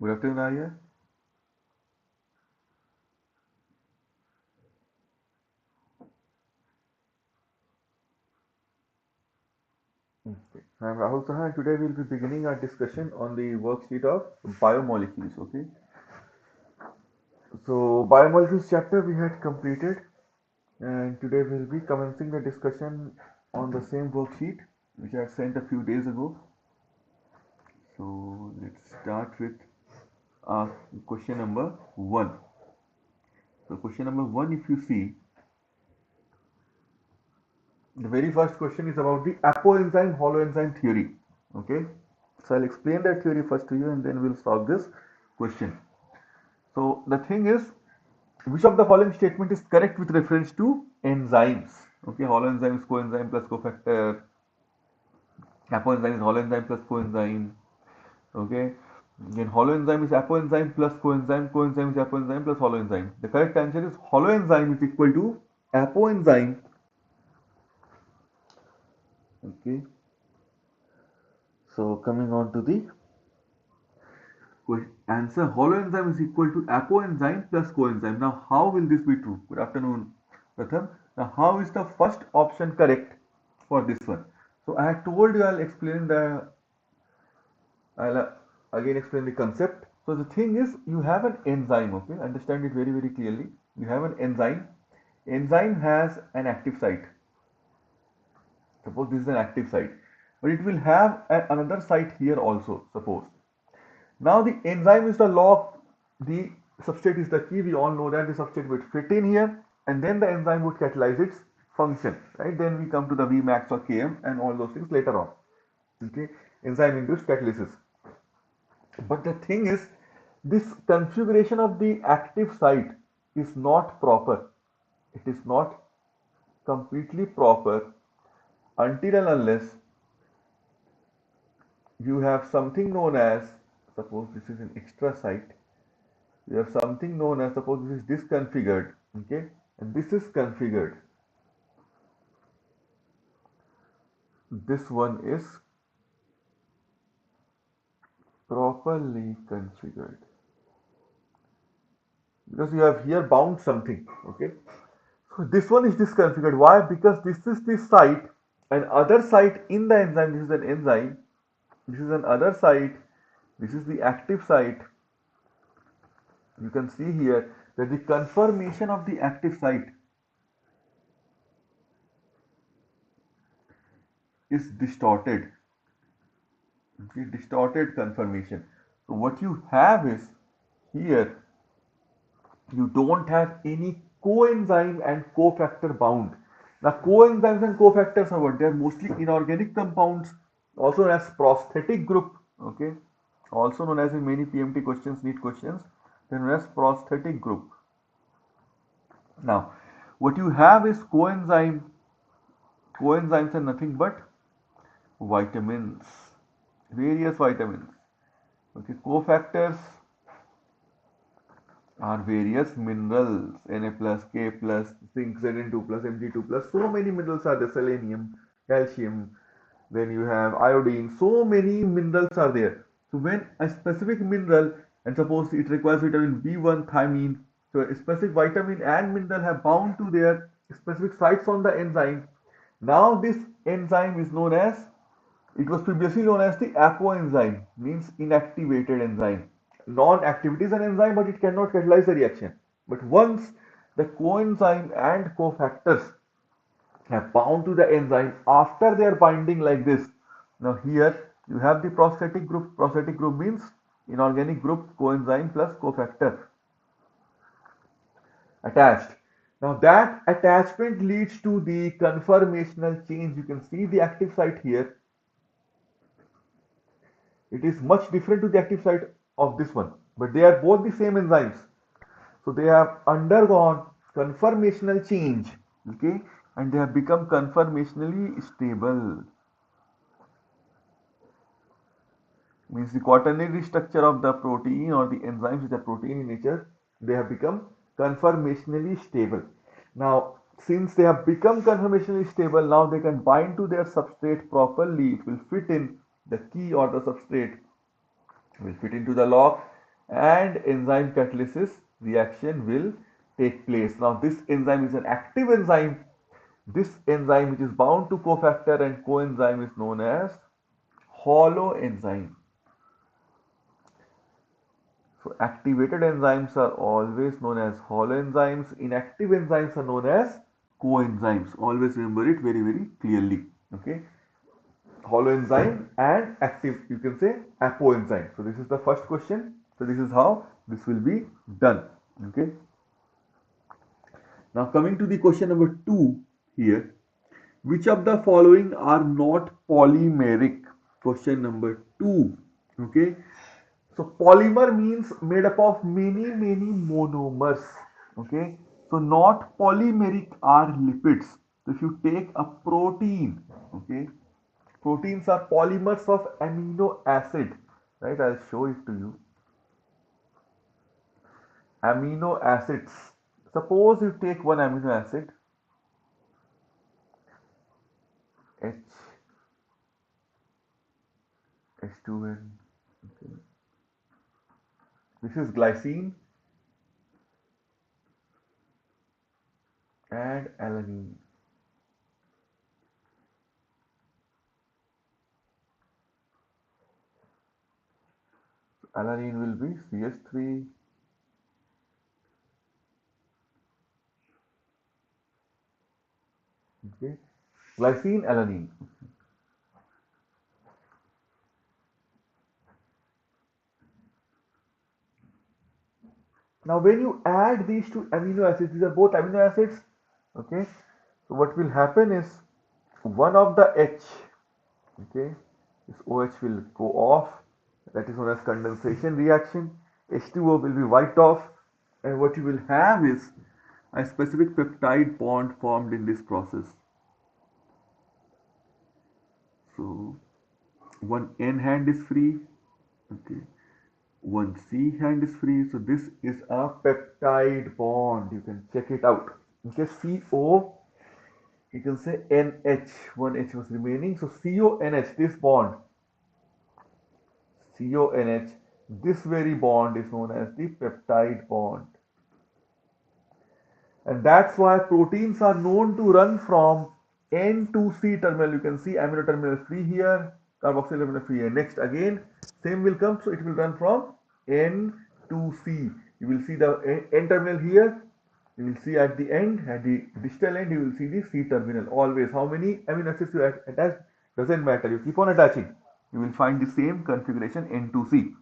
Good afternoon, Arya. Okay. I'm Rahul Saha, and today we'll be beginning our discussion on the worksheet of biomolecules. Okay. So, biomolecules chapter we had completed, and today we'll be commencing the discussion on the same worksheet which I had sent a few days ago. So, let's start with uh, question number one. So, question number one, if you see, the very first question is about the apoenzyme holoenzyme theory. Okay. So, I'll explain that theory first to you, and then we'll solve this question. So the thing is, which of the following statement is correct with reference to enzymes? Okay, holoenzyme is coenzyme plus cofactor. Apoenzyme is holoenzyme plus coenzyme. Okay, then holoenzyme is apoenzyme plus coenzyme. Coenzyme is apoenzyme plus holoenzyme. The correct answer is holoenzyme is equal to apoenzyme. Okay, so coming on to the answer, holoenzyme is equal to apoenzyme plus coenzyme. Now, how will this be true? Good afternoon, Pratham. Now, how is the first option correct for this one? So, I had told you I'll again explain the concept. So, the thing is, you have an enzyme, okay? Understand it very, very clearly. You have an enzyme. Enzyme has an active site. Suppose this is an active site, but it will have another site here also, suppose. Now the enzyme is the lock, the substrate is the key. We all know that the substrate would fit in here, and then the enzyme would catalyze its function, right? Then we come to the Vmax or Km and all those things later on. Okay, enzyme induced catalysis. But the thing is, this configuration of the active site is not proper. It is not completely proper until and unless you have something known as, suppose this is an extra site, you have something known as, suppose this is disconfigured, okay, and this is configured. This one is properly configured because you have here bound something, okay. So this one is disconfigured. Why? Because this is the site, and other site in the enzyme. This is an enzyme. This is another site. This is the active site. You can see here that the conformation of the active site is distorted. Okay, distorted conformation. So what you have is here you don't have any coenzyme and cofactor bound. Now coenzymes and cofactors are what? They are mostly inorganic compounds, also known as prosthetic group. Okay, also known as in many PMT questions, NEET questions, they're known as prosthetic group. Now, what you have is coenzyme. Coenzymes are nothing but vitamins, various vitamins. Okay, cofactors are various minerals, Na plus, K plus, zinc, Zn2 plus, Mg2 plus. So many minerals are there, selenium, calcium, then you have iodine. So many minerals are there. So when a specific mineral, and suppose it requires vitamin B1, thiamine, so a specific vitamin and mineral have bound to their specific sites on the enzyme. Now this enzyme is known as, it was previously known as the apoenzyme, means inactivated enzyme. Non-activity is an enzyme, but it cannot catalyze the reaction. But once the coenzyme and cofactors have bound to the enzyme after their binding like this, now here you have the prosthetic group. Prosthetic group means inorganic group, coenzyme plus cofactor attached. Now that attachment leads to the conformational change. You can see the active site here. It is much different to the active site of this one, but they are both the same enzymes. So they have undergone conformational change, okay, and they have become conformationally stable. Means the quaternary structure of the protein or the enzymes which are protein in nature, they have become conformationally stable. Now, since they have become conformationally stable, now they can bind to their substrate properly. It will fit in the key or the substrate will fit into the lock, and enzyme catalysis reaction will take place. Now this enzyme is an active enzyme. This enzyme which is bound to cofactor and coenzyme is known as hollow enzyme. So activated enzymes are always known as hollow enzymes. Inactive enzymes are known as coenzymes. Always remember it very, very clearly. Okay. Hollow enzyme and active, you can say apoenzyme. So this is the first question. So this is how this will be done. Okay. Now coming to the question number 2 here. Which of the following are not polymeric? Question number 2. Okay. So polymer means made up of many monomers. Okay. So not polymeric are lipids. So if you take a protein, okay, proteins are polymers of amino acid. Right? I'll show it to you. Amino acids. Suppose you take one amino acid, H, H2N. Okay. This is glycine and alanine. Alanine will be CH3. Okay. Glycine, alanine. Now when you add these two amino acids, these are both amino acids. Okay. So what will happen is one of the H, okay, this OH will go off. That is known as condensation reaction. H2O will be wiped off, and what you will have is a specific peptide bond formed in this process. So one N hand is free, okay, one C hand is free. So this is a peptide bond. You can check it out. Okay, CO, you can say NH, one H was remaining. So CONH, this bond, CONH, this very bond is known as the peptide bond. And that's why proteins are known to run from N to C terminal. You can see amino terminal free here, carboxyl terminal free here. Next again, same will come, so it will run from N to C. You will see the N terminal here. You will see at the end, at the distal end, you will see the C terminal. Always, how many amino acids you attach doesn't matter. You keep on attaching. You will find the same configuration N to C.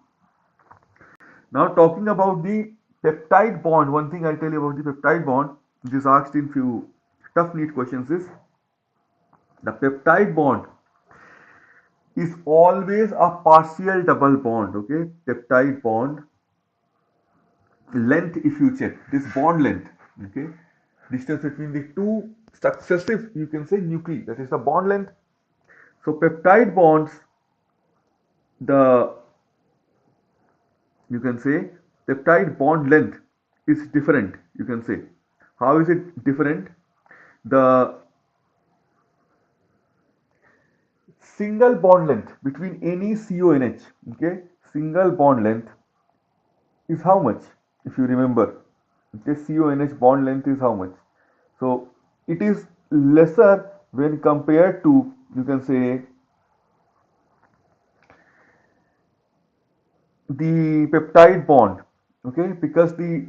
Now talking about the peptide bond, one thing I'll tell you about the peptide bond, which is asked in few tough NEET questions, is the peptide bond is always a partial double bond. Okay, peptide bond length, if you check this bond length, okay, distance between the two successive, you can say, nuclei, that is the bond length. So peptide bonds, the, you can say, peptide bond length is different. You can say, how is it different? The single bond length between any CONH, okay, single bond length is how much? If you remember, okay, CONH bond length is how much? So it is lesser when compared to, you can say, the peptide bond, okay, because the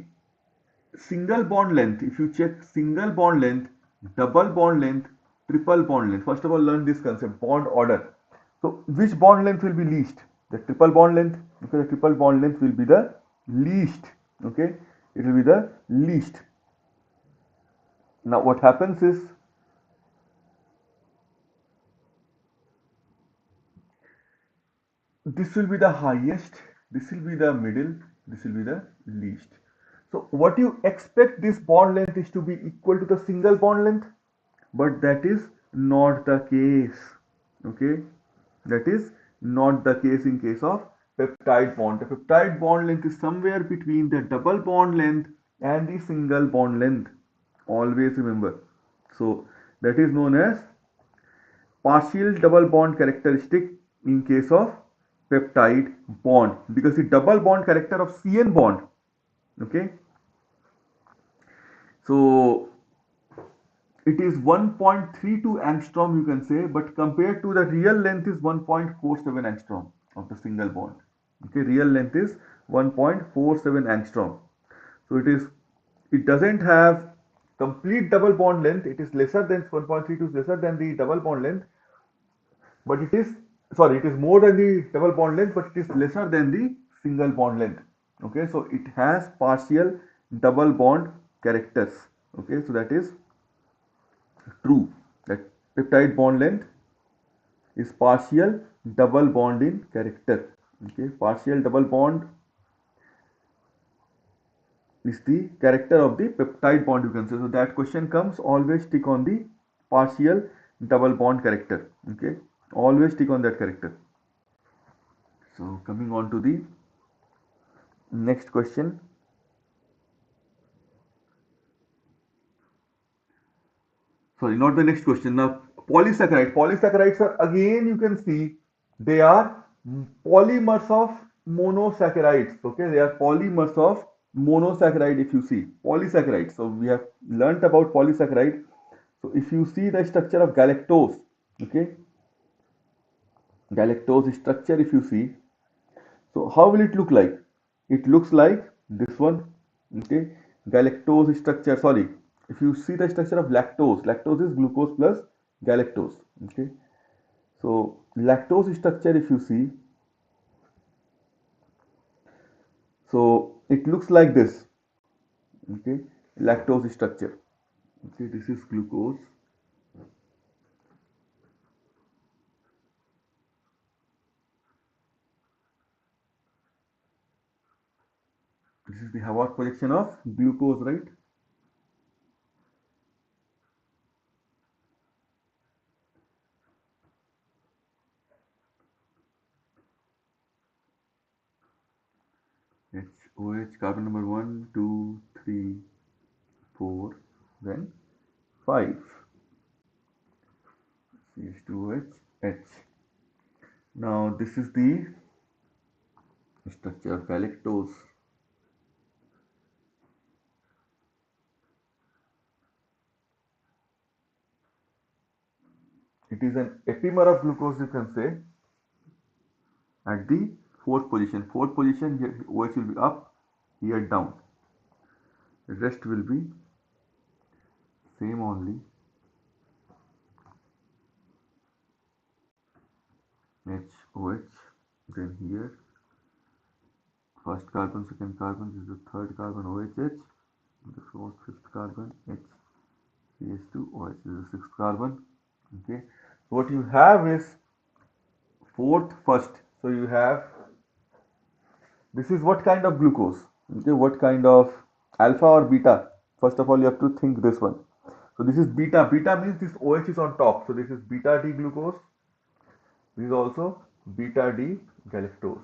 single bond length, if you check single bond length, double bond length, triple bond length, first of all learn this concept, bond order. So which bond length will be least? The triple bond length, because the triple bond length will be the least. Okay, it will be the least. Now what happens is, this will be the highest, this will be the middle, this will be the least. So what you expect this bond length is to be equal to the single bond length, but that is not the case. Okay, that is not the case in case of peptide bond. The peptide bond length is somewhere between the double bond length and the single bond length. Always remember. So that is known as partial double bond characteristic in case of peptide bond, because the double bond character of CN bond, okay, so it is 1.32 angstrom, you can say, but compared to the real length is 1.47 angstrom of the single bond. Okay, real length is 1.47 angstrom. So it doesn't have complete double bond length. It is lesser than 1.32, is lesser than the double bond length, but it is, sorry, it is more than the double bond length, but it is lesser than the single bond length. Okay, so it has partial double bond characters. Okay, so that is true, that peptide bond length is partial double bond in character. Okay, partial double bond is the character of the peptide bond, you can say. So that question comes, always stick on the partial double bond character. Okay, always stick on that character. So coming on to the next question. Sorry, not the next question. Now, polysaccharides are, again, you can see they are polymers of monosaccharides. Okay, they are polymers of monosaccharide. If you see polysaccharides, so we have learnt about polysaccharide. So if you see the structure of galactose, okay, galactose structure, if you see, so how will it look like? It looks like this one. Okay, galactose structure. Sorry, if you see the structure of lactose, lactose is glucose plus galactose. Okay, so lactose structure, if you see, so it looks like this. Okay, lactose structure. Okay, this is glucose. This is the Howard projection of glucose, right? HOH, carbon number 1, 2, 3, 4, then 5. CH2OH, H. Now this is the structure of galactose. It is an epimer of glucose, you can say, at the fourth position. Fourth position, here OH will be up, here down. The rest will be same only. HOH, then here first carbon, second carbon, this is the third carbon, OHH, the fourth, fifth carbon, H, CH2OH, this is the sixth carbon. Okay, so what you have is fourth, first. So you have, this is what kind of glucose? Okay, what kind of alpha or beta? First of all, you have to think this one. So this is beta. Beta means this OH is on top. So this is beta D glucose. This is also beta D galactose.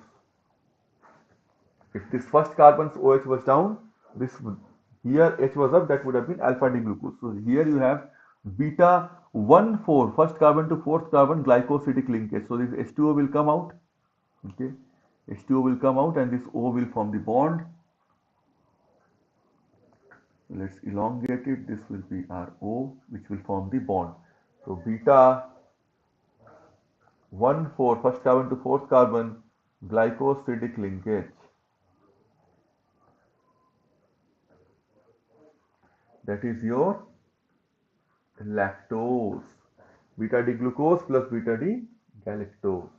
If this first carbon's OH was down, this here H was up, that would have been alpha D glucose. So here you have beta 1,4, first carbon to fourth carbon glycosidic linkage. So this H2O will come out. Okay, H2O will come out and this O will form the bond. Let's elongate it. This will be our O, which will form the bond. So beta 1,4, first carbon to fourth carbon glycosidic linkage. That is your lactose. Beta D glucose plus beta D galactose.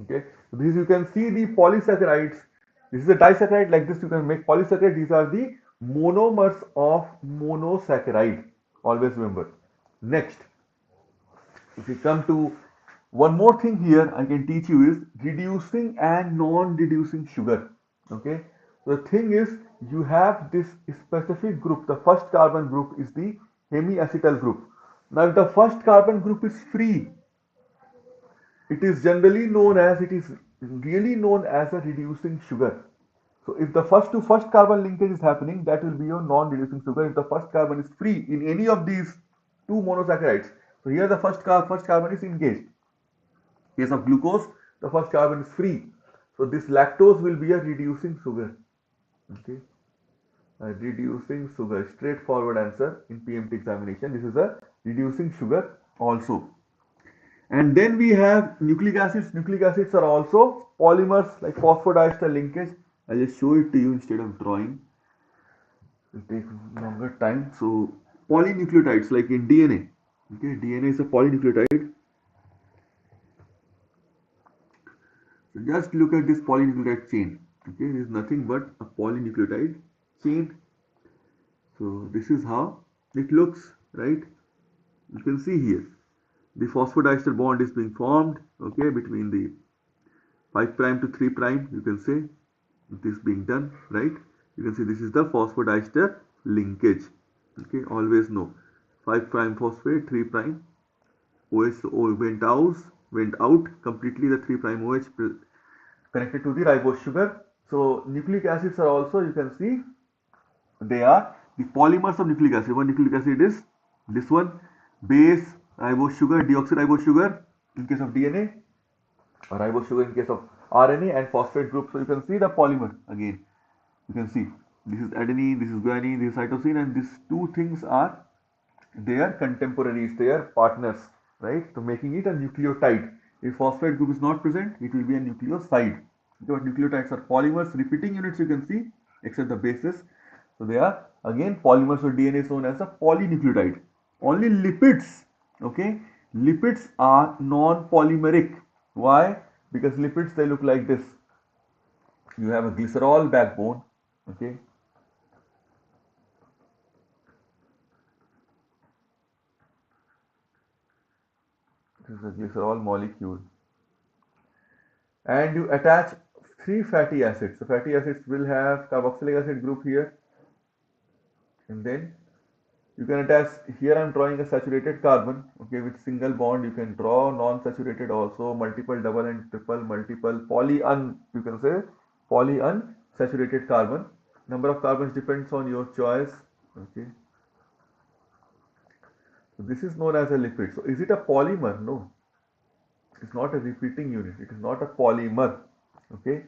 Okay, so this you can see the polysaccharides. This is a disaccharide, like this you can make polysaccharide. These are the monomers of monosaccharide. Always remember. Next, if we come to one more thing here, I can teach you is reducing and non-reducing sugar. Okay, so the thing is, you have this specific group. The first carbon group is the hemiacetal group. Now, if the first carbon group is free, it is generally known as, it is really known as a reducing sugar. So if the first to first carbon linkage is happening, that will be your non-reducing sugar. If the first carbon is free in any of these two monosaccharides, so here the first carbon is engaged. In case of glucose, The first carbon is free. So this lactose will be a reducing sugar. Okay, a reducing sugar. Straightforward answer in PMT examination. This is a reducing sugar also. And then we have nucleic acids. Nucleic acids are also polymers like phosphodiester linkage. I'll just show it to you instead of drawing. It will take longer time. So polynucleotides like in DNA. Okay, DNA is a polynucleotide. So just look at this polynucleotide chain. Okay, it is nothing but a polynucleotide chain. So this is how it looks, right? You can see here the phosphodiester bond is being formed, okay, between the 5 prime to 3 prime. You can say this being done, right? You can see this is the phosphodiester linkage. Okay, always know 5 prime phosphate, 3 prime OH went out completely. The 3 prime OH connected to the ribose sugar. So nucleic acids are also, you can see, they are the polymers of nucleic acid. One nucleic acid is this one, base, ribose sugar, deoxyribose sugar in case of DNA, or ribose sugar in case of RNA, and phosphate group. So you can see the polymer again. You can see this is adenine, this is guanine, this is cytosine, and these two things are their contemporaries, their partners, right? So making it a nucleotide. If phosphate group is not present, it will be a nucleoside. Because nucleotides are polymers, repeating units, you can see, except the bases. So they are again polymers. So DNA is known as a polynucleotide. Only lipids, okay? Lipids are non-polymeric. Why? Because lipids, they look like this. You have a glycerol backbone, okay? This is a glycerol molecule. And you attach three fatty acids. So fatty acids will have carboxylic acid group here, and then you can attach here. I'm drawing a saturated carbon, okay, with single bond. You can draw non-saturated also, multiple double and triple, multiple you can say polyunsaturated carbon. Number of carbons depends on your choice, okay. So this is known as a lipid. So is it a polymer? No, it's not a repeating unit. It is not a polymer. Okay.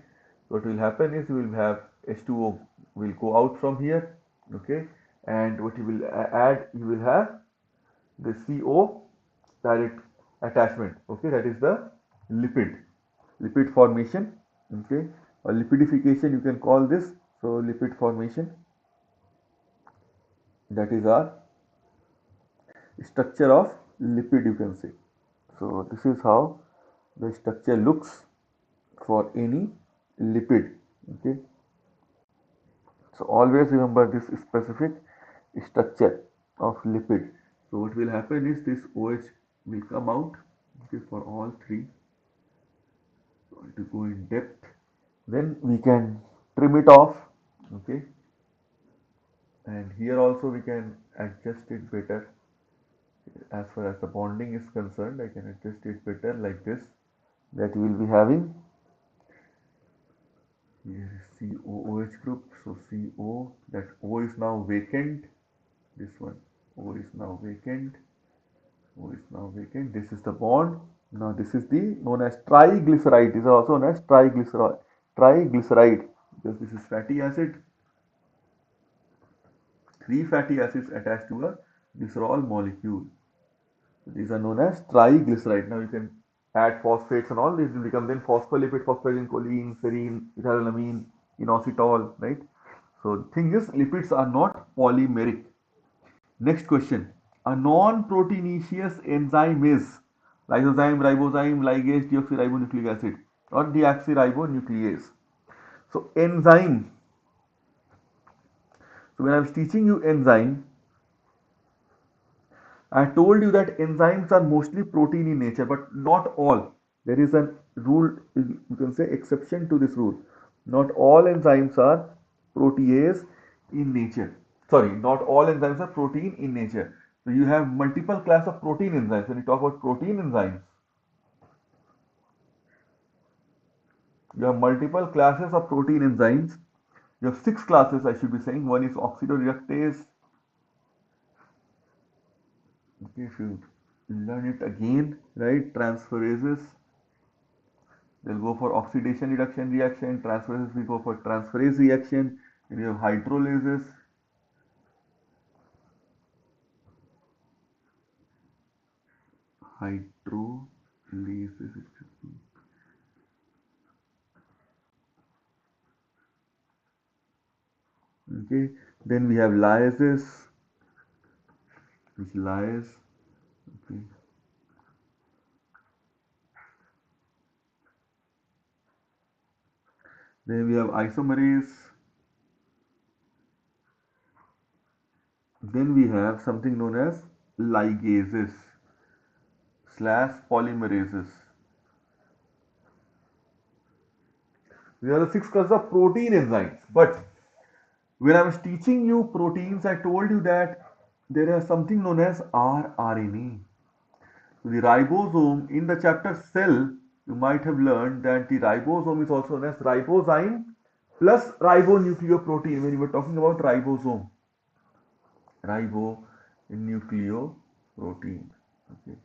So what will happen is you will have H2O will go out from here. Okay. And what you will add, you will have the CO direct attachment. Okay. That is the lipid formation. Okay. Or lipidification, you can call this. So lipid formation. That is our structure of lipid, you can say. So this is how the structure looks for any lipid. Okay, so always remember this specific structure of lipid. So what will happen is this OH will come out, okay, for all three. So to go in depth, then we can trim it off, okay, and here also we can adjust it better. As far as the bonding is concerned, I can adjust it better like this, that we will be having here is COOH group. So CO, that O is now vacant. This one, O is now vacant. O is now vacant. This is the bond. Now this is the known as triglyceride. This is also known as triglyceride. Triglyceride, because this is fatty acid. Three fatty acids attached to a glycerol molecule. So these are known as triglyceride. Now you can add phosphates and all. This will become then phospholipid, phosphatidylcholine, serine, ethylamine, inositol, right? So the thing is, lipids are not polymeric. Next question. A non-proteinaceous enzyme is lysozyme, ribozyme, ligase, deoxyribonucleic acid, or deoxyribonuclease. So enzyme. So when I was teaching you enzyme, I told you that enzymes are mostly protein in nature, but not all. There is a rule, you can say exception to this rule. Not all enzymes are protease in nature. Sorry, not all enzymes are protein in nature. So you have multiple class of protein enzymes. When you talk about protein enzymes, you have multiple classes of protein enzymes. You have six classes, I should be saying. One is oxidoreductase. Okay, if you learn it again, right? Transferases, They'll go for oxidation reduction reaction. Transferases, we go for transferase reaction. And you have hydrolysis. Hydrolysis. Okay. Then we have lyasis, which lyase. Okay. Then we have isomerase. Then we have something known as ligases slash polymerases. These are the six classes of protein enzymes. But when I was teaching you proteins, I told you that there is something known as rRNA. So the ribosome in the chapter cell, you might have learned that the ribosome is also known as ribozyme plus ribonucleoprotein when you were talking about ribosome. Ribonucleoprotein. Okay.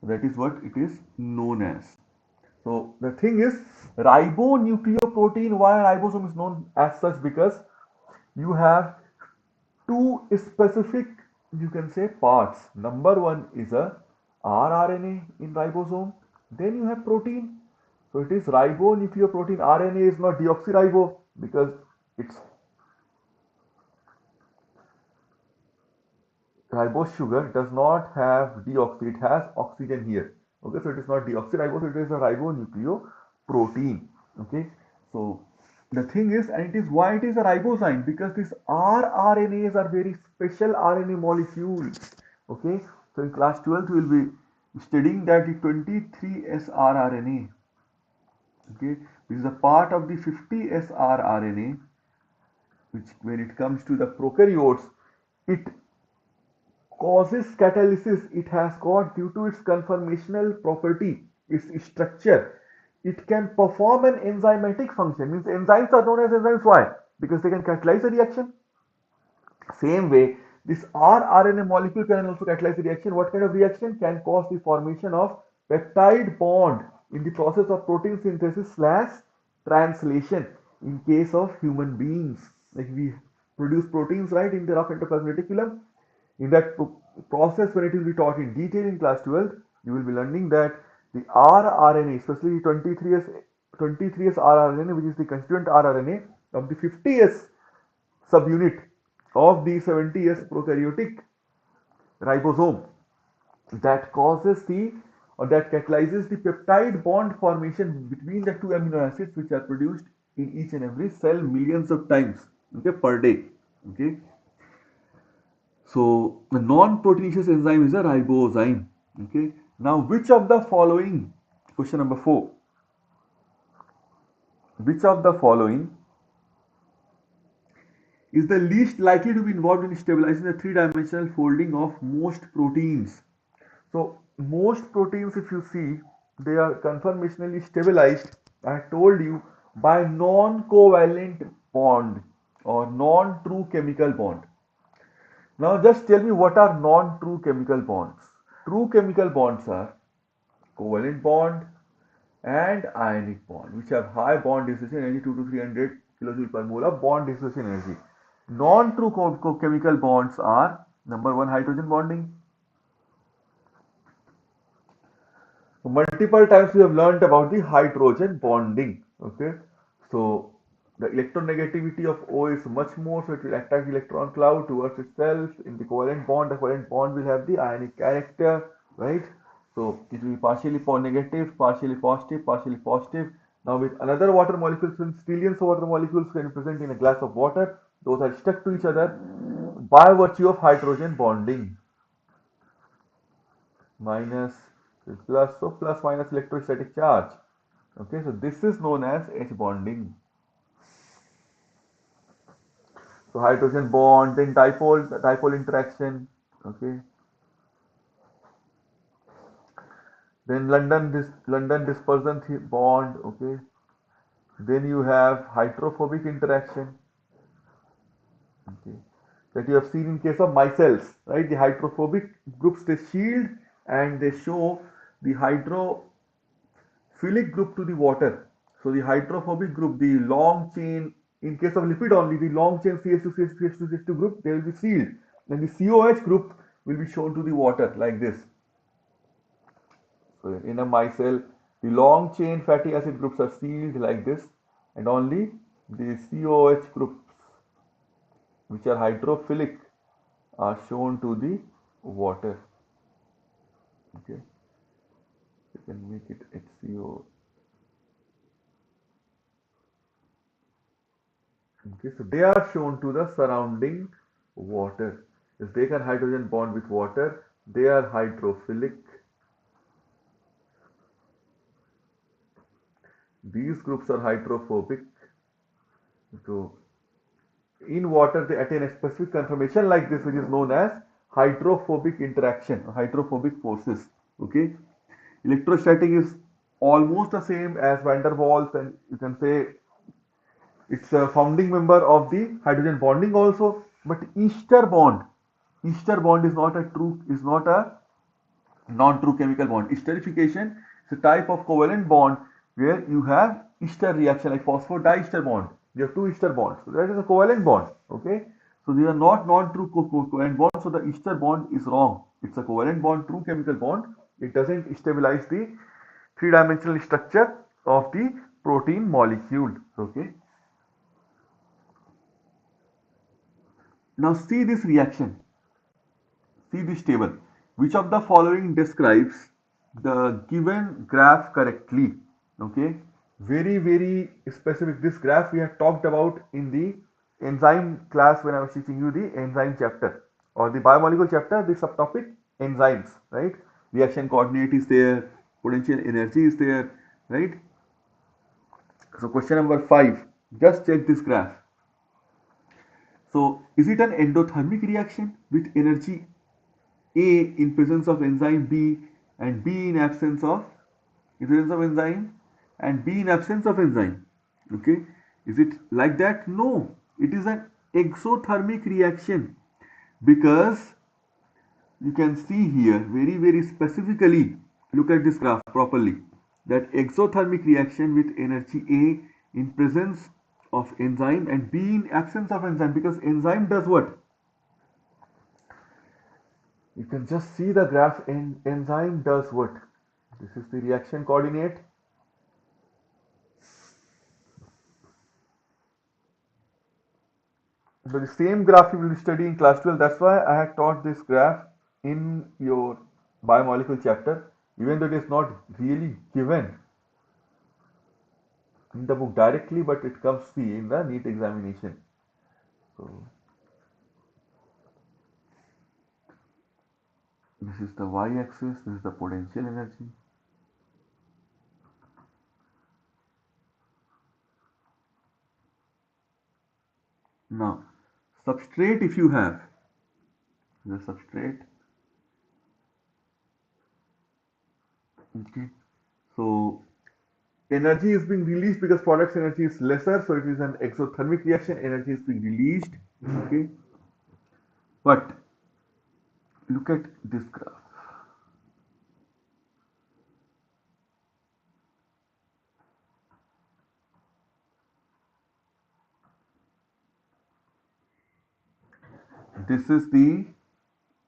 That is what it is known as. So the thing is, ribonucleoprotein, why ribosome is known as such? Because you have two specific, you can say, parts. Number one is a rRNA in ribosome. Then you have protein. So it is ribonucleoprotein. RNA is not deoxyribo because it's ribose sugar does not have deoxy, it has oxygen here. Okay, so it is not deoxyribose, it is a ribonucleoprotein. Okay, so the thing is, and it is why it is a ribozyme, because these rRNAs are very special RNA molecules. Okay, so in class 12th we will be studying that the 23S rRNA. Okay, which is a part of the 50S rRNA, which when it comes to the prokaryotes, it causes catalysis. It has got, due to its conformational property, its structure, it can perform an enzymatic function. Means enzymes are known as enzymes. Why? Because they can catalyze a reaction. Same way, this rRNA molecule can also catalyze a reaction. What kind of reaction? Can cause the formation of peptide bond in the process of protein synthesis slash translation in case of human beings. Like we produce proteins, right, in the rough endoplasmic reticulum. In that process, when it will be taught in detail in class 12, you will be learning that the rRNA, especially 23S rRNA, which is the constituent rRNA of the 50S subunit of the 70S prokaryotic ribosome, that causes the, or that catalyzes the peptide bond formation between the two amino acids, which are produced in each and every cell millions of times, okay, per day. Okay, so the non-proteinaceous enzyme is a ribozyme. Okay. Now, which of the following, question number 4, which of the following is the least likely to be involved in stabilizing the three-dimensional folding of most proteins? So most proteins, if you see, they are conformationally stabilized, I told you, by non-covalent bond or non-true chemical bond. Now just tell me, what are non-true chemical bonds? True chemical bonds are covalent bond and ionic bond, which have high bond dissociation energy, 2 to 300 kilojoule per mole of bond dissociation energy. Non-true chemical bonds are, number one, hydrogen bonding. So multiple times we have learned about the hydrogen bonding. Okay, so the electronegativity of O is much more, so it will attract the electron cloud towards itself. In the covalent bond, the covalent bond will have the ionic character, right? So it will be partially negative, partially positive, partially positive. Now with another water molecule, since trillions of water molecules can be present in a glass of water, those are stuck to each other by virtue of hydrogen bonding. Minus plus, so plus minus electrostatic charge. Okay, so this is known as H bonding. So hydrogen bond, then dipole interaction. Okay, then London dispersion bond. Okay, then you have hydrophobic interaction. Okay, that you have seen in case of micelles, right? The hydrophobic groups, they shield and they show the hydrophilic hydrophilic group to the water. So the hydrophobic group, the long chain, in case of lipid only, the long chain CH2, CH2, CH2, CH2 group, they will be sealed. And the COH group will be shown to the water like this. So in a micelle, the long chain fatty acid groups are sealed like this, and only the COH groups, which are hydrophilic, are shown to the water. Okay, you can make it HCO. Okay, so they are shown to the surrounding water. If they can hydrogen bond with water, they are hydrophilic. These groups are hydrophobic. So in water, they attain a specific conformation like this, which is known as hydrophobic interaction, hydrophobic forces. Okay, electrostatic is almost the same as van der Waals, and you can say it's a founding member of the hydrogen bonding also. But Ester bond is not a non-true chemical bond. Esterification is a type of covalent bond where you have ester reaction like phosphodiester bond. You have two ester bonds. So that is a covalent bond. Okay. So they are not non-true covalent bond. So the ester bond is wrong. It's a covalent bond, true chemical bond. It doesn't stabilize the three-dimensional structure of the protein molecule. Okay. Now see this reaction. See this table. Which of the following describes the given graph correctly? Okay. Very specific. This graph we have talked about in the enzyme class when I was teaching you the enzyme chapter or the biomolecule chapter, the subtopic enzymes, right? Reaction coordinate is there, potential energy is there, right? So question number 5. Just check this graph. So is it an endothermic reaction with energy A in presence of enzyme B and B in presence of enzyme and B in absence of enzyme? Okay, is it like that? No, it is an exothermic reaction because you can see here very specifically, look at this graph properly, that exothermic reaction with energy A in presence of enzyme and B in absence of enzyme, because enzyme does what? You can just see the graph, and enzyme does what? This is the reaction coordinate. So the same graph you will study in class 12. That's why I had taught this graph in your biomolecule chapter, even though it is not really given in the book directly, but it comes see in the NEET examination. So this is the y-axis, this is the potential energy. Now, substrate, if you have the substrate, okay, so energy is being released because product's energy is lesser, so it is an exothermic reaction, energy is being released, okay. But look at this graph. This is the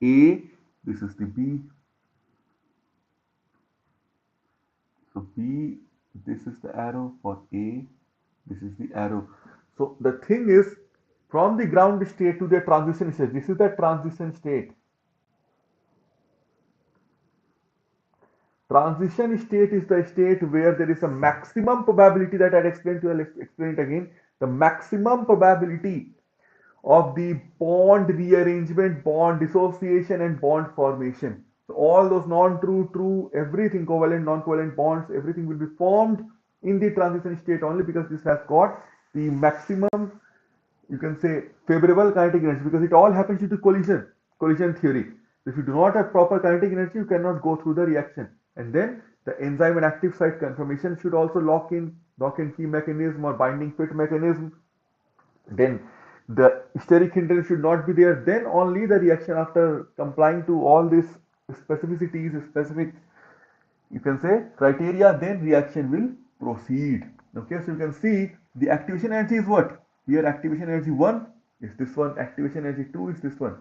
A, this is the B. So B, this is the arrow for A, this is the arrow. So the thing is, from the ground state to the transition state, this is the transition state. Transition state is the state where there is a maximum probability that I had explained to you, I'll explain it again. The maximum probability of the bond rearrangement, bond dissociation, and bond formation. So all those non-true, true, everything, covalent, non-covalent bonds, everything will be formed in the transition state only because this has got the maximum, you can say, favorable kinetic energy, because it all happens due to collision theory. If you do not have proper kinetic energy, you cannot go through the reaction. And then the enzyme and active site conformation should also lock in key mechanism or binding fit mechanism. Then the steric hindrance should not be there. Then only the reaction, after complying to all these specificities, specific you can say criteria, then reaction will proceed. Okay, so you can see the activation energy is what? Here activation energy 1 is this one, activation energy 2 is this one.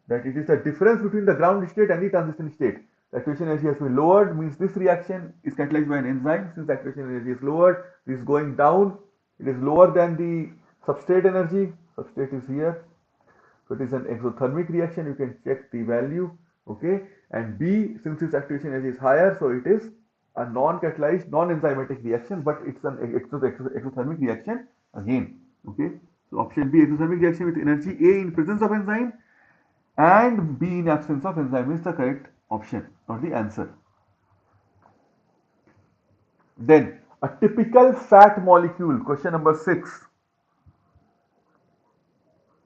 That it is the difference between the ground state and the transition state. The activation energy has been lowered, means this reaction is catalyzed by an enzyme. Since activation energy is lowered, this is going down. It is lower than the substrate energy. Substrate is here. So it is an exothermic reaction. You can check the value. Okay. And B, since its activation energy is higher, so it is a non-catalyzed, non-enzymatic reaction, but it's an exothermic reaction again. Okay. So option B, exothermic reaction with energy A in presence of enzyme and B in absence of enzyme is the correct option or the answer. Then a typical fat molecule, question number 6.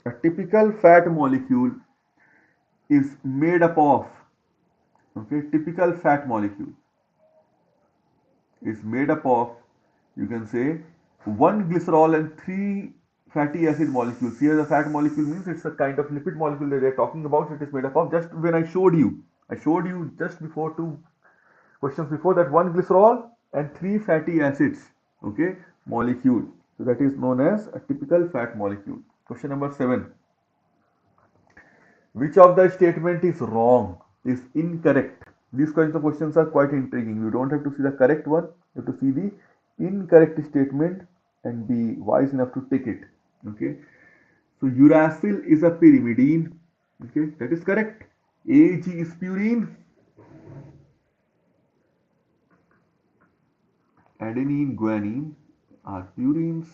A typical fat molecule is made up of, okay, typical fat molecule is made up of, you can say, one glycerol and three fatty acid molecules. Here the fat molecule means it's a kind of lipid molecule that they're talking about. It is made up of, just when I showed you just before two questions before that, one glycerol and three fatty acids, okay, molecule. So that is known as a typical fat molecule. Question number 7. Which of the statement is wrong, is incorrect? These kinds of questions are quite intriguing. You don't have to see the correct one, you have to see the incorrect statement and be wise enough to take it. Okay. So uracil is a pyrimidine. Okay, that is correct. AG is purine. Adenine, guanine are purines.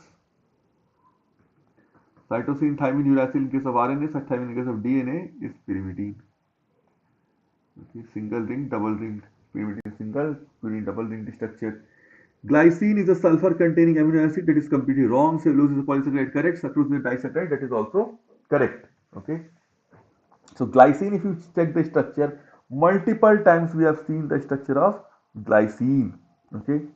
Cytosine, thymine, uracil in case of RNA, thymine in case of DNA is pyrimidine. Okay, single ring, double ring, pyrimidine single, purine double ring structure. Glycine is a sulfur containing amino acid, that is completely wrong. Cellulose is a polysaccharide, correct. Sucrose is a disaccharide, that is also correct. Okay. So glycine, if you check the structure, multiple times we have seen the structure of glycine. Okay.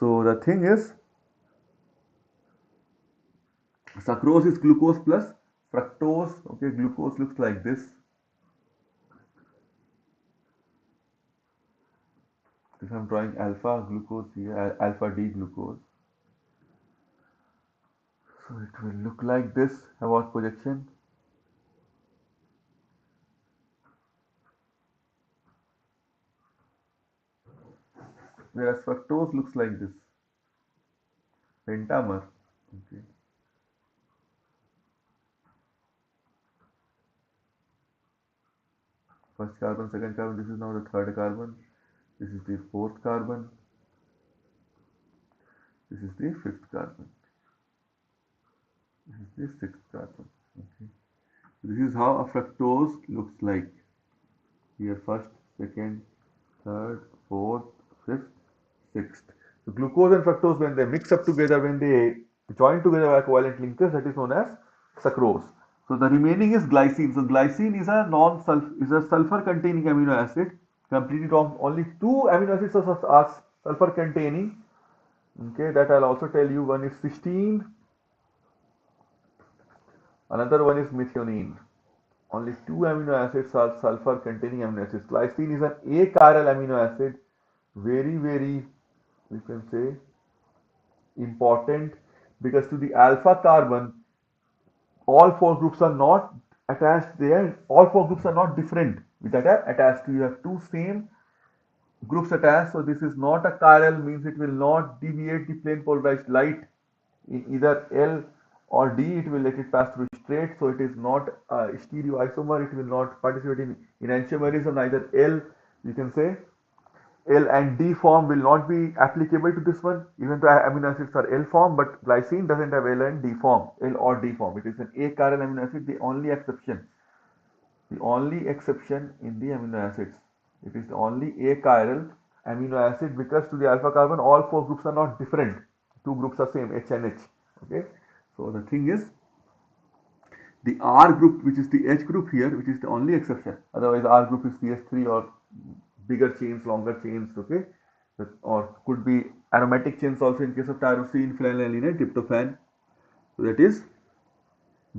So the thing is, sucrose is glucose plus fructose. Okay, glucose looks like this. If I'm drawing alpha glucose here, alpha D glucose. So it will look like this about projection. Whereas fructose looks like this. Pentamer. Okay. First carbon, second carbon, this is now the third carbon. This is the fourth carbon. This is the fifth carbon. This is the sixth carbon. Okay. This is how a fructose looks like. Here first, second, third, fourth, fifth, sixth. So glucose and fructose, when they mix up together, when they join together by covalent linkers, that is known as sucrose. So the remaining is glycine. So glycine is a sulfur containing amino acid. Completely wrong. Only two amino acids are sulfur containing. Okay, that I'll also tell you. One is cysteine, another one is methionine. Only two amino acids are sulfur containing amino acids. Glycine is an achiral amino acid. Very, very, we can say, important, because to the alpha carbon, all four groups are not attached there. All four groups are not different that are attached to. You have two same groups attached. So this is not a chiral, means it will not deviate the plane polarized light in either L or D. It will let it pass through straight. So it is not a stereoisomer. It will not participate in enantiomerism. Neither L, you can say, L and D form will not be applicable to this one, even though amino acids are L form, but glycine doesn't have L and D form, L or D form. It is an achiral amino acid, the only exception. The only exception in the amino acids. It is the only achiral amino acid, because to the alpha carbon, all four groups are not different. Two groups are same, H and H. Okay. So the thing is, the R group, which is the H group here, which is the only exception. Otherwise, R group is CH3 or bigger chains, longer chains, okay, or could be aromatic chains also in case of tyrosine, phenylalanine, tryptophan. So that is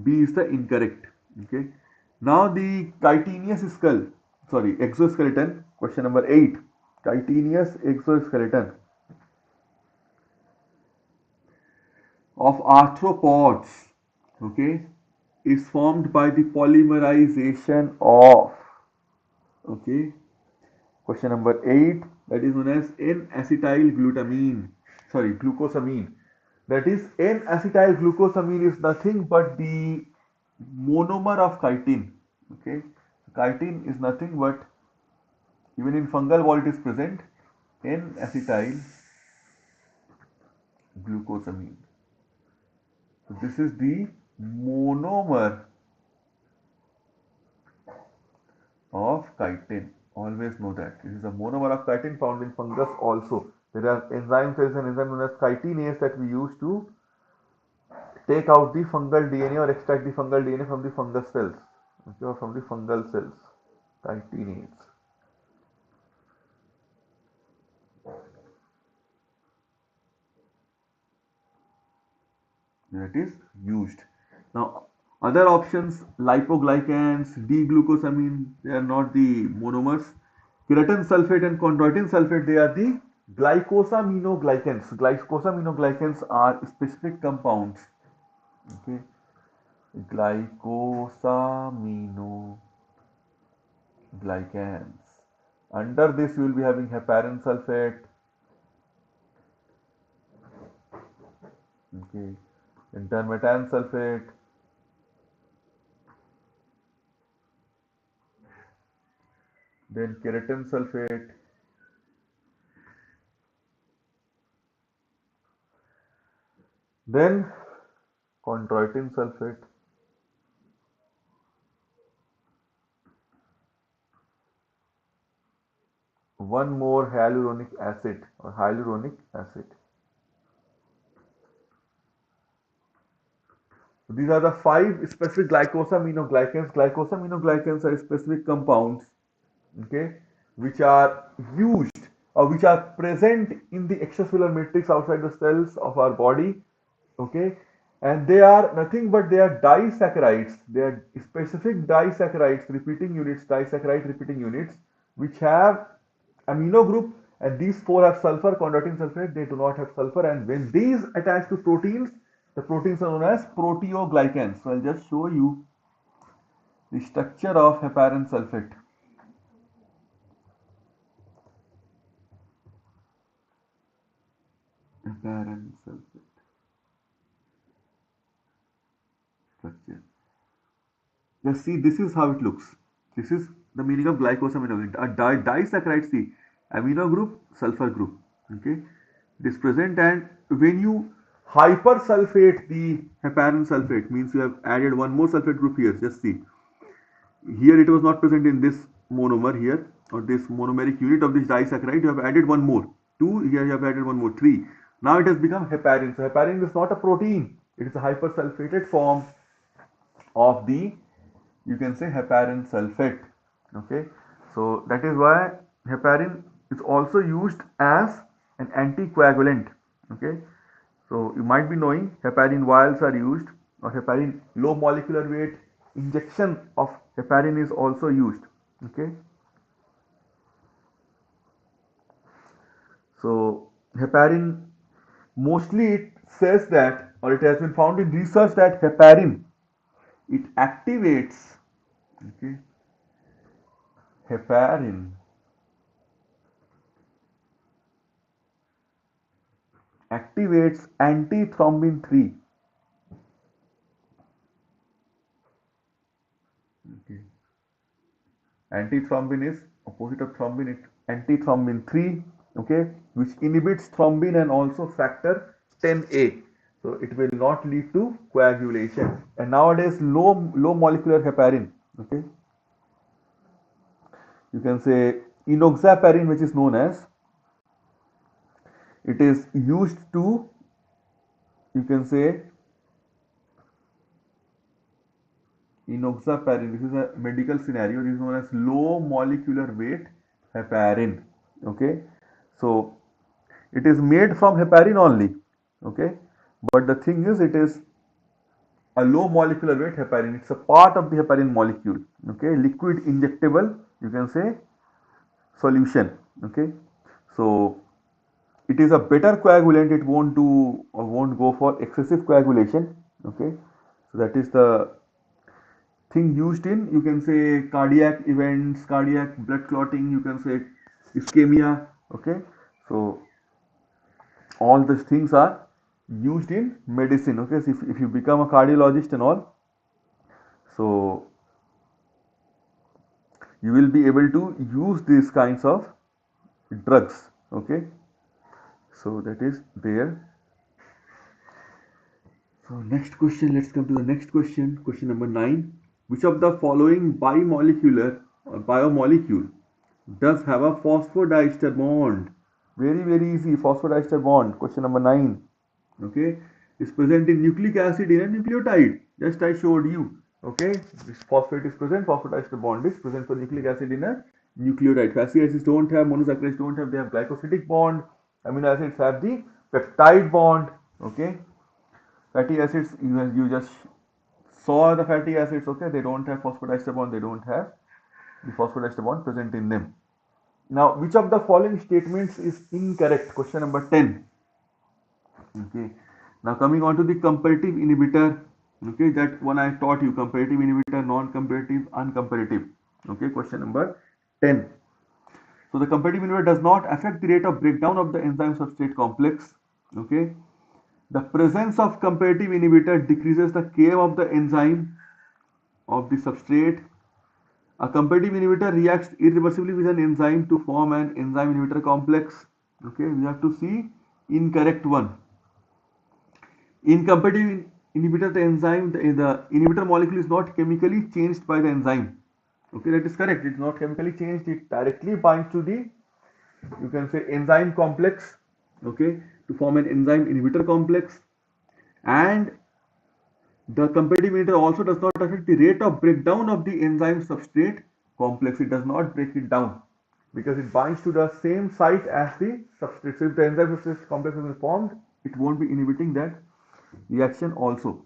B is the incorrect. Okay. Now the chitinous skull. exoskeleton. Question number 8. Chitinous exoskeleton of arthropods, okay, is formed by the polymerization of, okay, question number 8, that is known as N-acetyl glutamine, sorry, glucosamine. That is N-acetyl glucosamine is nothing but the monomer of chitin. Okay, chitin is nothing but, even in fungal wall it is present, N-acetyl glucosamine. So this is the monomer of chitin. Always know that. It is a monomer of chitin found in fungus also. There are enzymes, there is an enzyme known as chitinase that we use to take out the fungal DNA or extract the fungal DNA from the fungus cells, okay, or from the fungal cells. Chitinase. That is used. Now, other options, lipoglycans, D-glucosamine, they are not the monomers. Keratin sulfate and chondroitin sulfate, they are the glycosaminoglycans. Glycosaminoglycans are specific compounds. Okay, glycosaminoglycans. Under this, you will be having heparin sulfate. Okay, and dermatan sulfate. Then keratin sulfate. Then chondroitin sulfate. One more hyaluronic acid or hyaluronic acid. So these are the 5 specific glycosaminoglycans. Glycosaminoglycans are specific compounds, okay, which are used or which are present in the extracellular matrix outside the cells of our body, okay, and they are nothing but they are disaccharides. They are specific disaccharides, disaccharide repeating units, which have amino group, and these 4 have sulfur. Chondroitin sulfate, they do not have sulfur, and when these attach to proteins, the proteins are known as proteoglycans. So I'll just show you the structure of heparin sulfate. Heparin sulfate structure. Just see, this is how it looks. This is the meaning of glycosaminoglycan. A disaccharide, see, amino group, sulfur group. Okay, it is present, and when you hypersulfate the heparin sulfate, means you have added one more sulfate group here. Just see, here it was not present in this monomer here, or this monomeric unit of this disaccharide. You have added one more. 2, here you have added one more. 3. Now it has become heparin. So heparin is not a protein. It is a hypersulfated form of the, you can say, heparin sulfate. Okay, so that is why heparin is also used as an anticoagulant. Okay, so you might be knowing heparin vials are used, or heparin low molecular weight injection of heparin is also used. Okay, so heparin, mostly it says that, or it has been found in research that heparin, it activates, okay, heparin activates antithrombin 3. Okay. Antithrombin is opposite of thrombin, it antithrombin 3, okay, which inhibits thrombin and also factor 10A. So it will not lead to coagulation. And nowadays low molecular heparin, okay, you can say enoxaparin, which is known as, it is used to, you can say, enoxaparin, this is a medical scenario, this is known as low molecular weight heparin. Okay, so it is made from heparin only. Okay, but the thing is, it is a low molecular weight heparin. It's a part of the heparin molecule. Okay, liquid injectable you can say solution. Okay, so it is a better coagulant. It won't do or won't go for excessive coagulation. Okay, so that is the thing used in, you can say, cardiac events, cardiac blood clotting, you can say ischemia. Okay, so all these things are used in medicine. Okay, so if you become a cardiologist and all, so you will be able to use these kinds of drugs. Okay, so that is there. So next question, let's come to the next question. Question number 9. Which of the following bimolecular or biomolecule does have a phosphodiester bond? Very, very easy. Phosphodiester bond. Question number 9. Okay. Is present in nucleic acid in a nucleotide. Just I showed you. Okay. This phosphate is present. Phosphodiester bond is present for nucleic acid in a nucleotide. Fatty acids don't have, monosaccharides don't have. They have glycosidic bond. Amino acids have the peptide bond. Okay. Fatty acids, you just saw the fatty acids. Okay. They don't have phosphodiester bond. They don't have the phosphodiester bond present in them. Now, which of the following statements is incorrect? Question number 10. Okay. Now, coming on to the comparative inhibitor. Okay, that one I taught you: comparative inhibitor, non-comparative, uncomparative. Okay, question number 10. So, the comparative inhibitor does not affect the rate of breakdown of the enzyme substrate complex. Okay. The presence of comparative inhibitor decreases the Km of the enzyme of the substrate. A competitive inhibitor reacts irreversibly with an enzyme to form an enzyme inhibitor complex. Okay, we have to see incorrect one. In competitive inhibitor, the enzyme, the inhibitor molecule is not chemically changed by the enzyme. Okay, that is correct. It's not chemically changed. It directly binds to the, you can say, enzyme complex. Okay, to form an enzyme inhibitor complex. And the competitive inhibitor also does not affect the rate of breakdown of the enzyme substrate complex. It does not break it down because it binds to the same site as the substrate. So if the enzyme substrate complex is formed, it won't be inhibiting that reaction also.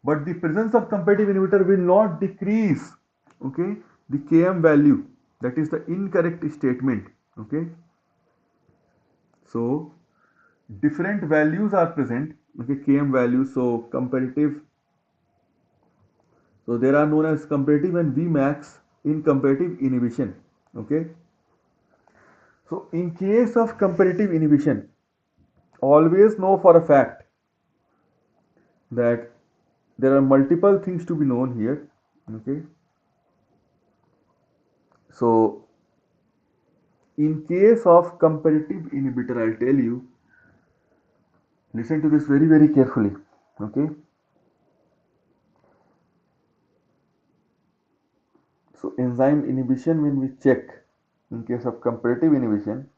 But the presence of competitive inhibitor will not decrease, okay, the Km value. That is the incorrect statement. Okay, so different values are present. Okay, Km values. So competitive. So there are known as comparative and Vmax in comparative inhibition. Okay. So in case of comparative inhibition, always know for a fact that there are multiple things to be known here. Okay. So in case of comparative inhibitor, I'll tell you, listen to this very, very carefully. Okay. So enzyme inhibition, when we check in case of comparative inhibition,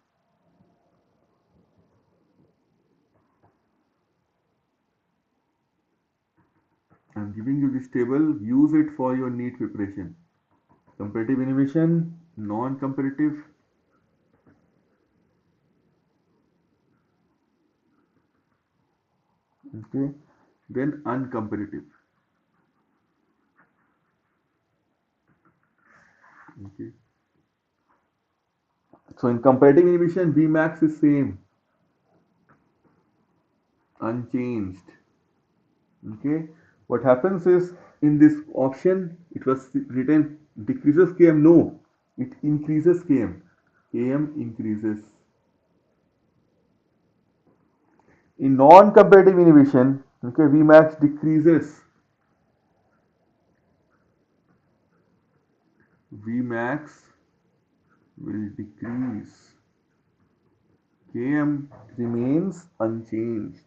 I'm giving you this table, use it for your NEET preparation. Comparative inhibition, non-comparative, okay, then uncomparative. Okay. So in comparative inhibition, Vmax is same, unchanged. Okay. What happens is in this option, it was written decreases Km. No, it increases Km. Km increases. In non-comparative inhibition, okay, Vmax decreases. Vmax will decrease. Km remains unchanged.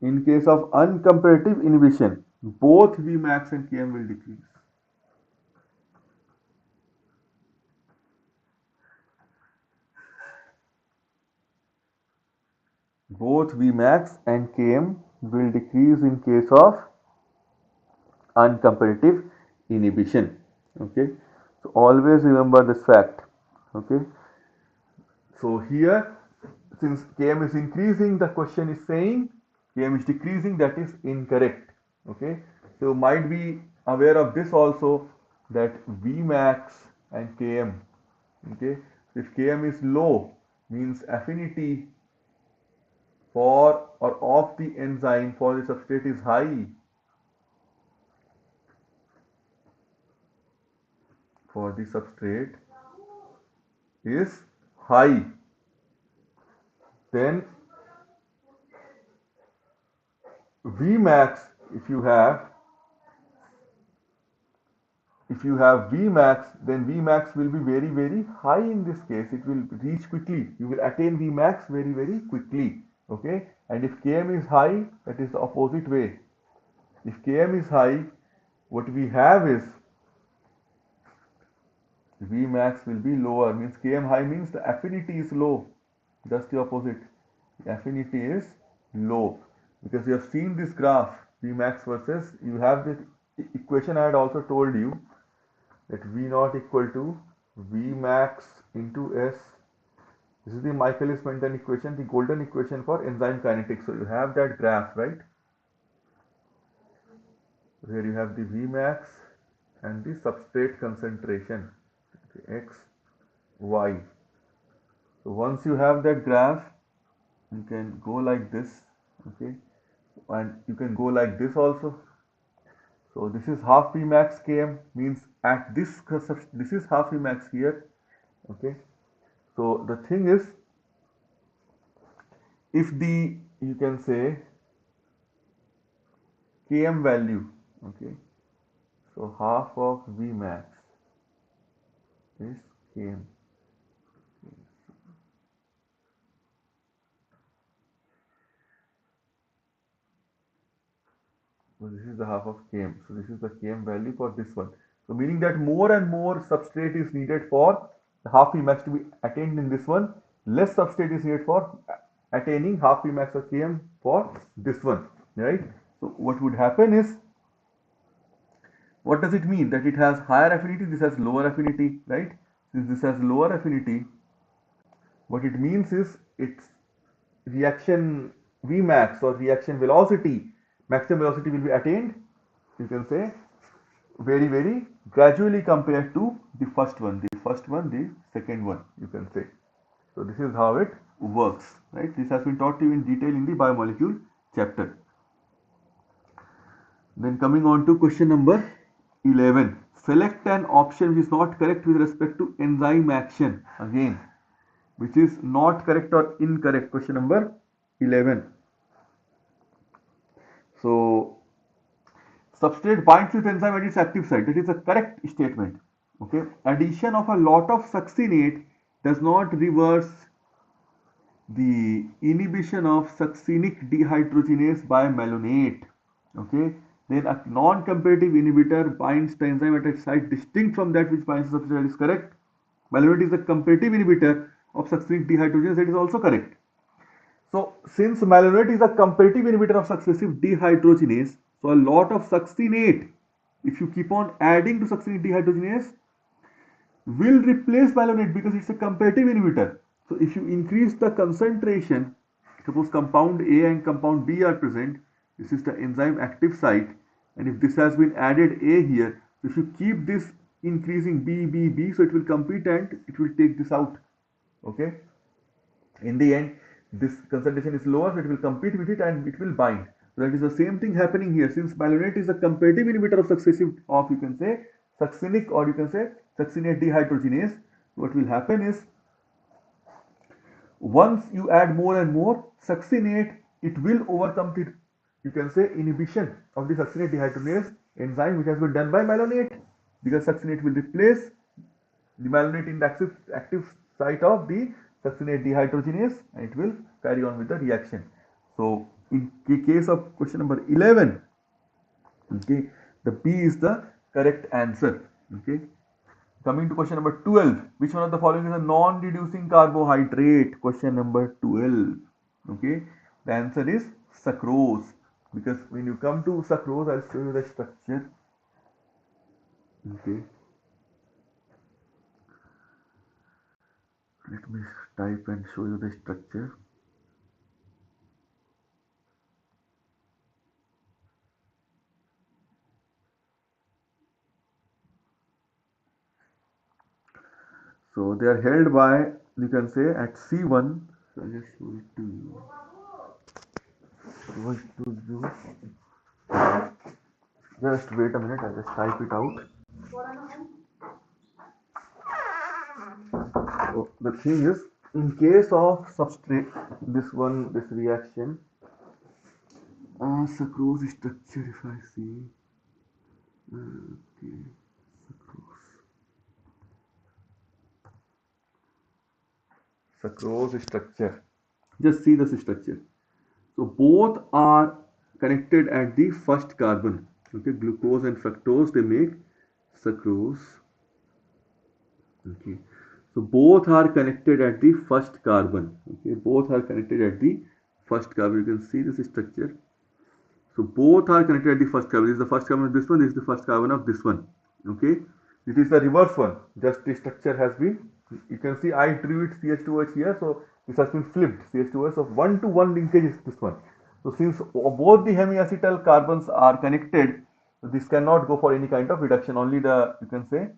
In case of uncomparative inhibition, both Vmax and Km will decrease. Both Vmax and Km will decrease in case of uncomparative inhibition. Okay, so always remember this fact. Okay, so here, since Km is increasing, the question is saying Km is decreasing. That is incorrect. Okay, So might be aware of this also, that Vmax and Km. Okay, if Km is low, means affinity for or of the enzyme for the substrate is high. For the substrate is high. Then Vmax, if you have Vmax, then Vmax will be very, very high in this case. It will reach quickly. You will attain Vmax very, very quickly. Okay. And if Km is high, that is the opposite way. If Km is high, what we have is Vmax will be lower. Means Km high means the affinity is low. That's the opposite. The affinity is low. Because you have seen this graph, Vmax versus, you have this equation I had also told you, that V naught equal to Vmax into S. This is the Michaelis-Menten equation, the golden equation for enzyme kinetics. So you have that graph, right? Here you have the Vmax and the substrate concentration, okay, X, Y. So once you have that graph, you can go like this, okay, and you can go like this also. So this is half Vmax Km, means at this is half Vmax here, okay. So the thing is, if the, you can say, Km value, okay, so half of Vmax is Km. So this is the half of Km. So this is the Km value for this one. So meaning that more and more substrate is needed for the half Vmax to be attained in this one. Less substrate is needed for attaining half Vmax of Km for this one, right? So what would happen is, what does it mean? That it has higher affinity, this has lower affinity, right? Since this has lower affinity, what it means is its reaction Vmax or reaction velocity, maximum velocity will be attained, you can say, very, very gradually compared to the first one, the second one, you can say. So this is how it works, right? This has been taught to you in detail in the biomolecule chapter. Then coming on to question number 11. Select an option which is not correct with respect to enzyme action. Again, which is not correct or incorrect. Question number 11. So, substrate binds with enzyme at its active site. That is a correct statement. Okay. Addition of a lot of succinate does not reverse the inhibition of succinic dehydrogenase by malonate. Okay. Then a non-competitive inhibitor binds the enzyme at its site distinct from that which binds the substrate is correct. Malonate is a competitive inhibitor of succinic dehydrogenase, that is also correct. So since malonate is a competitive inhibitor of successive dehydrogenase, so a lot of succinate, if you keep on adding to succinic dehydrogenase, will replace malonate because it's a competitive inhibitor. So if you increase the concentration, suppose compound A and compound B are present, this is the enzyme active site, and if this has been added A here, so if you keep this increasing B, so it will compete and it will take this out. Okay. In the end, this concentration is lower, so it will compete with it and it will bind. So that is the same thing happening here. Since malonate is a competitive inhibitor of successive, of, you can say, succinic, or you can say succinate dehydrogenase, what will happen is, once you add more and more succinate, it will overcome the, you can say, inhibition of the succinate dehydrogenase enzyme which has been done by malonate, because succinate will replace the malonate in the active site of the succinate dehydrogenase and it will carry on with the reaction. So in the case of question number 11, okay, the B is the correct answer. Okay. Coming to question number 12, which one of the following is a non-reducing carbohydrate? Question number 12. Okay, the answer is sucrose, because when you come to sucrose, I'll show you the structure. Okay, let me type and show you the structure. So they are held by, you can say, at C1. So I'll just show it to you. What to do? Just wait a minute, I'll just type it out. So the thing is, in case of substrate, this reaction, sucrose structure, if I see, okay, sucrose structure. Just see this structure. So both are connected at the first carbon. Okay, glucose and fructose, they make sucrose. Okay, so both are connected at the first carbon. Okay, both are connected at the first carbon. You can see this structure. So both are connected at the first carbon. This is the first carbon of this one. This is the first carbon of this one. Okay, it is the reverse one. Just the structure has been. You can see I drew it CH2OH here. So this has been flipped. CH2OH of 1-to-1 linkage is this one. So since both the hemiacetal carbons are connected, this cannot go for any kind of reduction. Only the, you can say,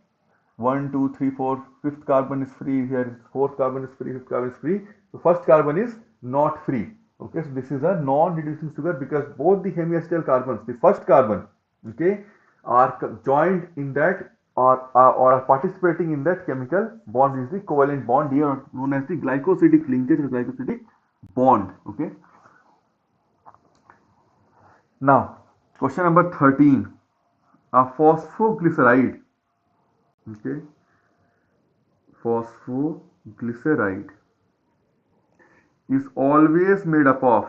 1, 2, 3, 4, fifth carbon is free. Here fourth carbon is free, fifth carbon is free. So first carbon is not free. Okay, so this is a non-reducing sugar because both the hemiacetal carbons, the first carbon, okay, are joined in that, or are participating in that chemical bond, is the covalent bond here known as the glycosidic linkage or glycosidic bond. Okay. Now, question number 13. A phosphoglyceride, okay, phosphoglyceride is always made up of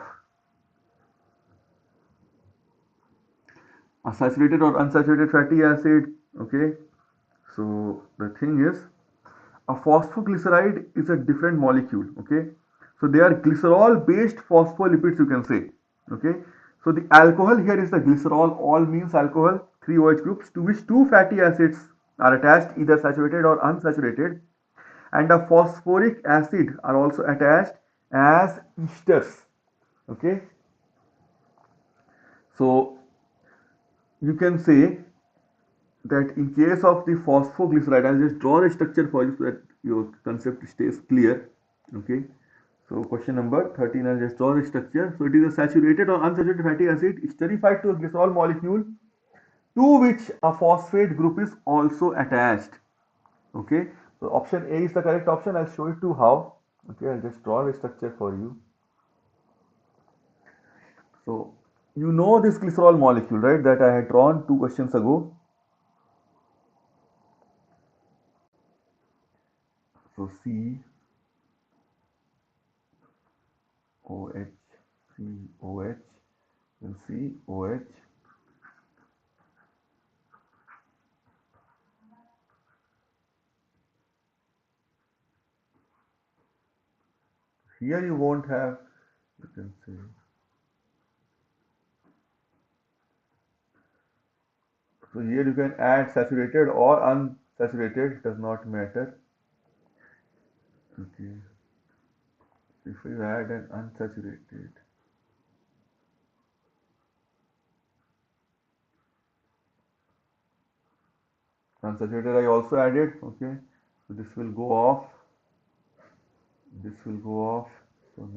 a saturated or unsaturated fatty acid. Okay, so the thing is, a phosphoglyceride is a different molecule. Okay, so they are glycerol based phospholipids, you can say. Okay, so the alcohol here is the glycerol. All means alcohol, 3 OH groups, to which two fatty acids are attached, either saturated or unsaturated, and a phosphoric acid are also attached as esters. Okay, so you can say that in case of the phosphoglyceride, I'll just draw the structure for you so that your concept stays clear. Okay, so question number 13, I'll just draw the structure. So it is a saturated or unsaturated fatty acid esterified to a glycerol molecule to which a phosphate group is also attached. Okay, so option A is the correct option. I'll show it to how. Okay, I'll just draw the structure for you. So you know this glycerol molecule, right, that I had drawn 2 questions ago. So C OH, COH, and COH. Here you won't have, you can say, so here you can add saturated or unsaturated, does not matter. Okay, if you add an unsaturated, I also added. Okay, so this will go off, this will go off. So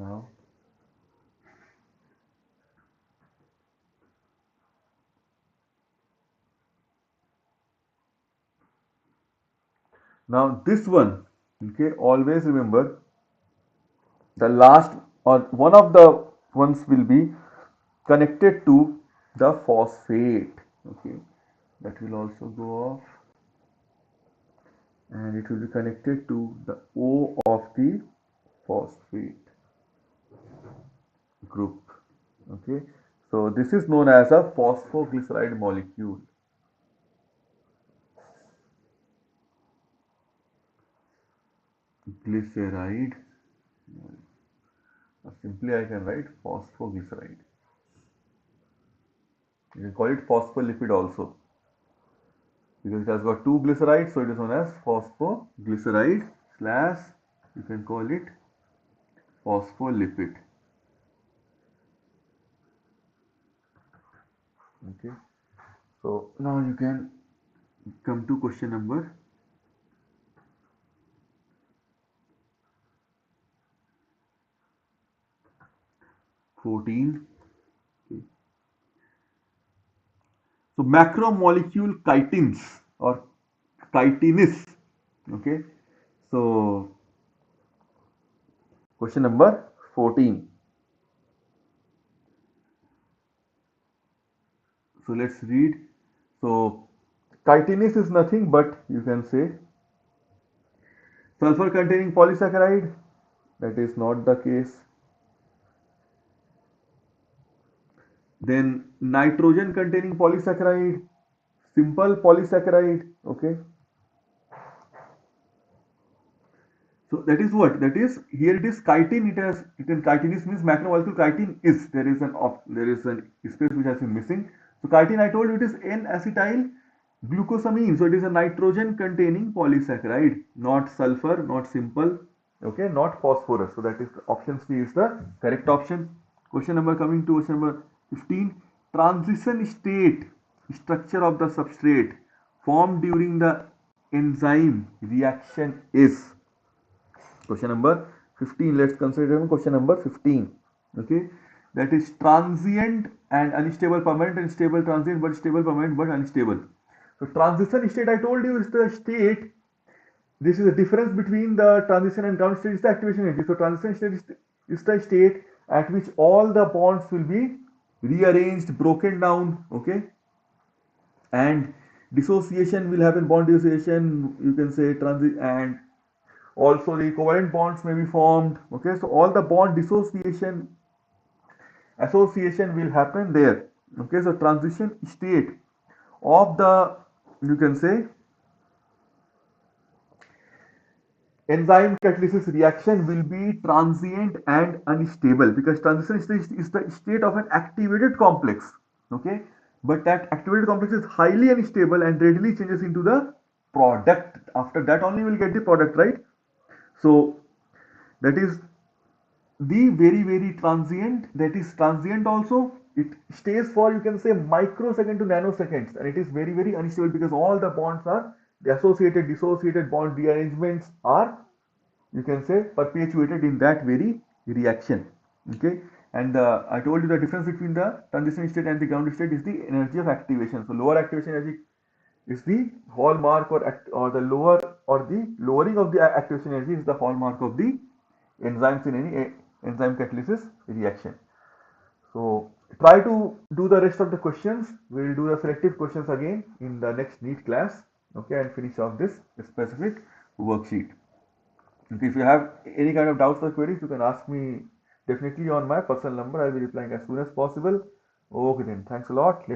now this one, okay, always remember the last or one of the ones will be connected to the phosphate. Okay, that will also go off, and it will be connected to the O of the phosphate group. Okay, so this is known as a phosphoglyceride molecule. Glyceride, or simply I can write phosphoglyceride. You can call it phospholipid also because it has got two glycerides, so it is known as phosphoglyceride slash, you can call it phospholipid. Okay, so now you can come to question number 14. Okay. So macromolecule chitins or chitinous. Okay. So question number 14. So let's read. So chitinous is nothing but you can say sulfur containing polysaccharide. That is not the case. Then nitrogen containing polysaccharide, simple polysaccharide. Okay. So that is what? That is here it is chitin. It is chitinous means macromolecule chitin is there is an space which has been missing. So chitin I told you it is N-acetyl glucosamine. So it is a nitrogen containing polysaccharide, not sulfur, not simple. Okay, not phosphorus. So that is option C is the correct option. Question number coming to question number 15. Transition state structure of the substrate formed during the enzyme reaction is. Question number 15. Let's consider question number 15. Okay. That is transient and unstable, permanent and stable, transient but stable, permanent but unstable. So transition state I told you is the state. This is the difference between the transition and ground state is the activation energy. So transition state is the state at which all the bonds will be rearranged, broken down. Okay. And dissociation will happen, bond dissociation, you can say transit, and also the covalent bonds may be formed. Okay, so all the bond dissociation association will happen there. Okay, so transition state of the you can say enzyme catalysis reaction will be transient and unstable because transition state is the state of an activated complex. Okay, but that activated complex is highly unstable and readily changes into the product. After that only we will get the product, right? So that is the very transient, that is transient also. It stays for you can say microsecond to nanoseconds, and it is very unstable because all the bonds are the associated dissociated bond rearrangements are you can say perpetuated in that very reaction. Okay, and I told you the difference between the transition state and the ground state is the energy of activation. So lower activation energy is the hallmark or the lower or the lowering of the activation energy is the hallmark of the enzymes in any enzyme catalysis reaction. So try to do the rest of the questions. We will do the selective questions again in the next NEET class. Okay, and finish off this specific worksheet. Okay, if you have any kind of doubts or queries, you can ask me definitely on my personal number. I will be replying as soon as possible. Okay then, thanks a lot. Let's